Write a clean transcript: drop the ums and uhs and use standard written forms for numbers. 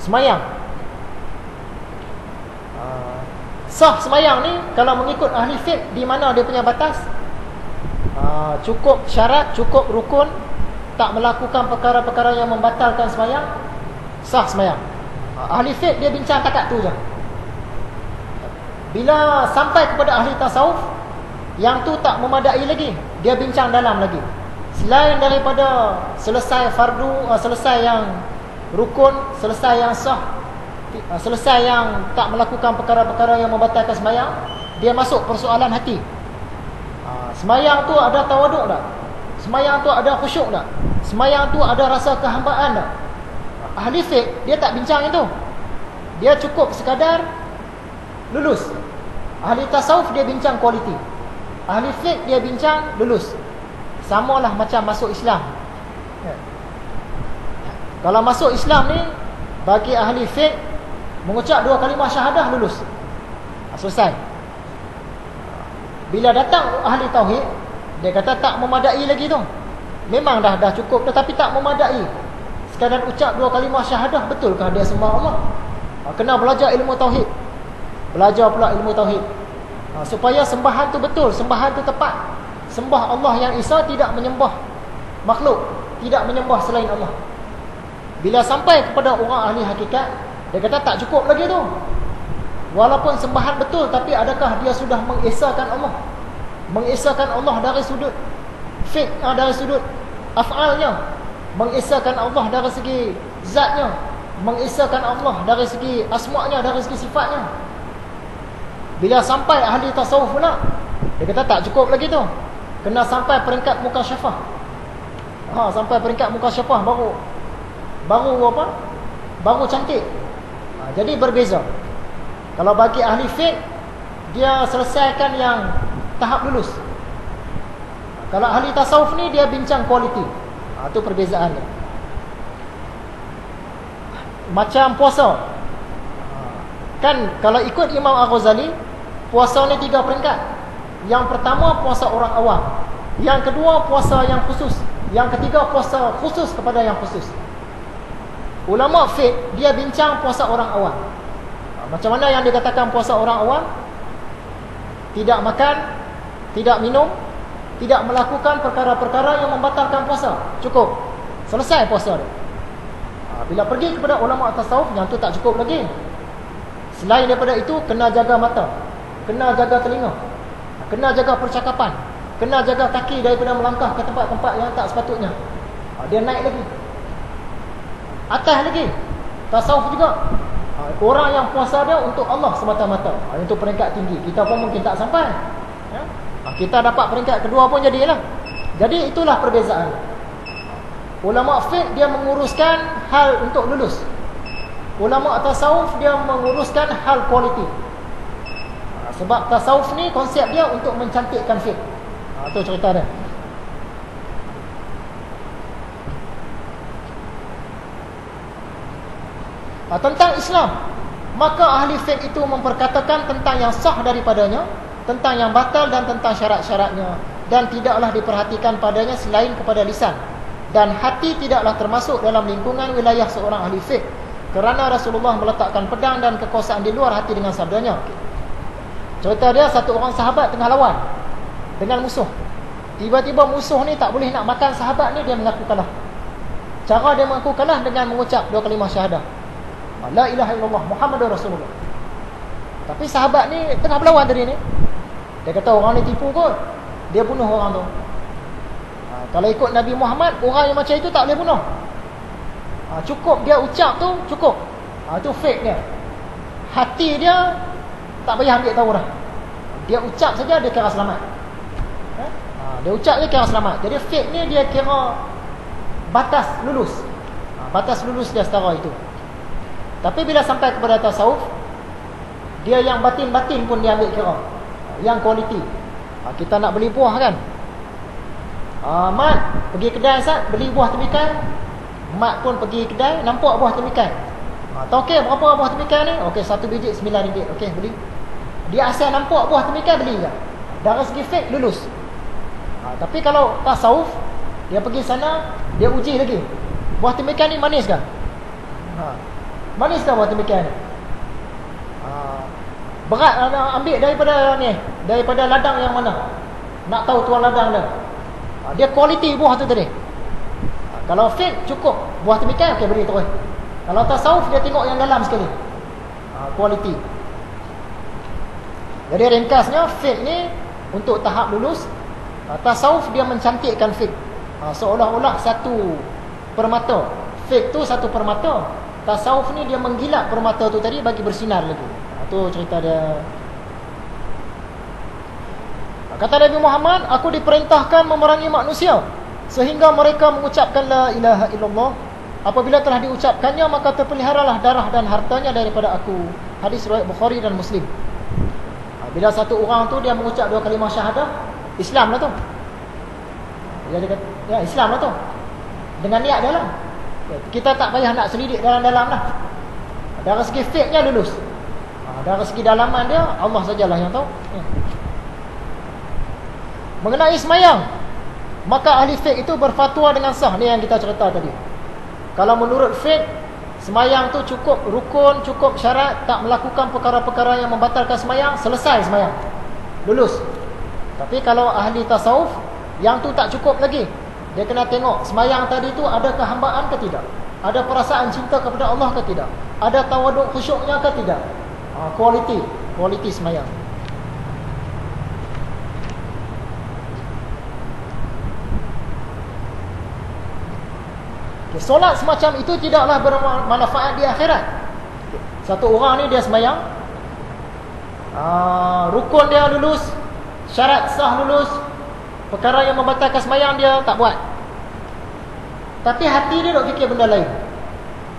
Semayang. Sah semayang ni kalau mengikut ahli fiqh, di mana dia punya batas? Cukup syarat, cukup rukun, tak melakukan perkara-perkara yang membatalkan semayang, sah semayang. Ahli fiqh dia bincang takat tu je. Bila sampai kepada ahli tasawuf, yang tu tak memadai lagi, dia bincang dalam lagi. Selain daripada selesai fardu, selesai yang rukun, selesai yang sah, selesai yang tak melakukan perkara-perkara yang membatalkan semayang, dia masuk persoalan hati. Semayang tu ada tawaduk tak? Semayang tu ada khusyuk tak? Semayang tu ada rasa kehambaan tak? Ahli fiqh dia tak bincang itu. Dia cukup sekadar lulus. Ahli tasawuf dia bincang kualiti. Ahli fiqh dia bincang lulus. Samalah macam masuk Islam. Kalau masuk Islam ni, bagi ahli fiqh, mengucap 2 kalimah syahadah lulus, selesai. Bila datang ahli tauhid, dia kata tak memadai lagi tu. Memang dah cukup, tetapi tak memadai. Sekadar ucap 2 kalimah syahadah, betulkah dia sembah Allah? Kena belajar ilmu tauhid. Belajar pula ilmu tauhid, supaya sembahan tu betul, sembahan tu tepat. Sembah Allah yang Esa, tidak menyembah makhluk, tidak menyembah selain Allah. Bila sampai kepada orang ahli hakikat, dia kata tak cukup lagi tu. Walaupun sembahan betul, tapi adakah dia sudah mengesakan Allah? Mengesakan Allah dari sudut fiqh, dari sudut af'alnya, mengesakan Allah dari segi zatnya, mengesakan Allah dari segi asma'nya, dari segi sifatnya. Bila sampai ahli tasawuf pula, dia kata tak cukup lagi tu. Kena sampai peringkat mukasyafah. Sampai peringkat mukasyafah baru apa? Baru cantik. Jadi berbeza. Kalau bagi ahli fiqh, dia selesaikan yang tahap lulus. Kalau ahli tasawuf ni, dia bincang kualiti. Itu perbezaan dia. Macam puasa. Kan kalau ikut Imam Al-Ghazali, puasa ni 3 peringkat. Yang pertama, puasa orang awam. Yang kedua, puasa yang khusus. Yang ketiga, puasa khusus kepada yang khusus. Ulama fiqh dia bincang puasa orang awam. Macam mana yang dikatakan puasa orang awam? Tidak makan, tidak minum, tidak melakukan perkara-perkara yang membatalkan puasa. Cukup. Selesai puasa dia. Bila pergi kepada ulama tasawuf, yang tu tak cukup lagi. Selain daripada itu, kena jaga mata, kena jaga telinga, kena jaga percakapan, kena jaga kaki daripada melangkah ke tempat-tempat yang tak sepatutnya. Dia naik lagi, atas lagi. Tasawuf juga, orang yang puasa dia untuk Allah semata-mata, untuk peringkat tinggi. Kita pun mungkin tak sampai, ya? Kita dapat peringkat kedua pun jadilah. Jadi itulah perbezaan. Ulama fiqh dia menguruskan hal untuk lulus. Ulama tasawuf dia menguruskan hal kualiti. Sebab tasawuf ni konsep dia untuk mencantikkan fiqh. Itu cerita dia. Tentang Islam, maka ahli fiqh itu memperkatakan tentang yang sah daripadanya, tentang yang batal dan tentang syarat-syaratnya, dan tidaklah diperhatikan padanya selain kepada lisan. Dan hati tidaklah termasuk dalam lingkungan wilayah seorang ahli fiqh, kerana Rasulullah meletakkan pedang dan kekuasaan di luar hati dengan sabdanya. Cerita dia, satu orang sahabat tengah lawan dengan musuh. Tiba-tiba musuh ni tak boleh nak makan sahabat ni, dia mengaku kalah. Cara dia mengaku kalah dengan mengucap 2 kalimah syahadah, La ilaha illallah Muhammadur Rasulullah. Tapi sahabat ni tengah berlawan tadi ni, dia kata orang ni tipu kot, dia bunuh orang tu. Kalau ikut Nabi Muhammad, orang yang macam itu tak boleh bunuh. Cukup dia ucap tu, cukup. Itu fake dia. Hati dia tak payah ambil tahu dah. Dia ucap saja, dia kira selamat. Dia ucap, dia kira selamat. Jadi fake ni dia kira batas lulus. Batas lulus dia setara itu. Tapi bila sampai kepada tasawuf, dia yang batin-batin pun dia ambil kira, yang kualiti. Kita nak beli buah kan, Mat pergi kedai Ustaz, beli buah temikai. Mat pun pergi kedai, nampak buah temikai. Tahu okey berapa buah temikai ni? Okey, 1 biji RM9. Okey, beli. Dia asal nampak buah temikai, beli je. Dari segi fake lulus. Tapi kalau tasawuf, dia pergi sana, dia uji lagi, buah temikai ni manis ke? Manis tak buat demikian? Berat ambil daripada ni, daripada ladang yang mana? Nak tahu tuan ladang dia. Dia kualiti buah tu tadi. Kalau fiqh cukup buah demikian, okey beri terus. Kalau tasawuf dia tengok yang dalam sekali. Kualiti. Jadi ringkasnya fiqh ni untuk tahap lulus, tasawuf dia mencantikkan fiqh. Seolah-olah satu permata. Fiqh tu satu permata. Tasawuf ni dia menggilap permata tu tadi bagi bersinar lagi. Itu cerita dia. Kata Nabi Muhammad, aku diperintahkan memerangi manusia sehingga mereka mengucapkan la ilaha illallah. Apabila telah diucapkannya, maka terpeliharalah darah dan hartanya daripada aku. Hadis riwayat Bukhari dan Muslim. Bila satu orang tu dia mengucap dua kalimah syahadah, Islam lah tu. Dia kata, ya Islam lah tu. Dengan niat dalam. Kita tak payah nak selidik dalam-dalam lah. Dari segi fiqhnya lulus. Dari segi dalaman dia, Allah sajalah yang tahu. Mengenai semayang, maka ahli fiqh itu berfatwa dengan sah. Ni yang kita cerita tadi. Kalau menurut fiqh, semayang tu cukup rukun, cukup syarat, tak melakukan perkara-perkara yang membatalkan semayang, selesai semayang, lulus. Tapi kalau ahli tasawuf, yang tu tak cukup lagi. Dia kena tengok semayang tadi tu ada kehambaan ke tidak, ada perasaan cinta kepada Allah ke tidak, ada tawaduk khusyuknya ke tidak. Kualiti semayang. Solat semacam itu tidaklah bermanfaat di akhirat. Satu orang ni dia semayang, rukun dia lulus, syarat sah lulus, perkara yang membatalkan semayang dia tak buat. Tapi hati dia duk fikir benda lain.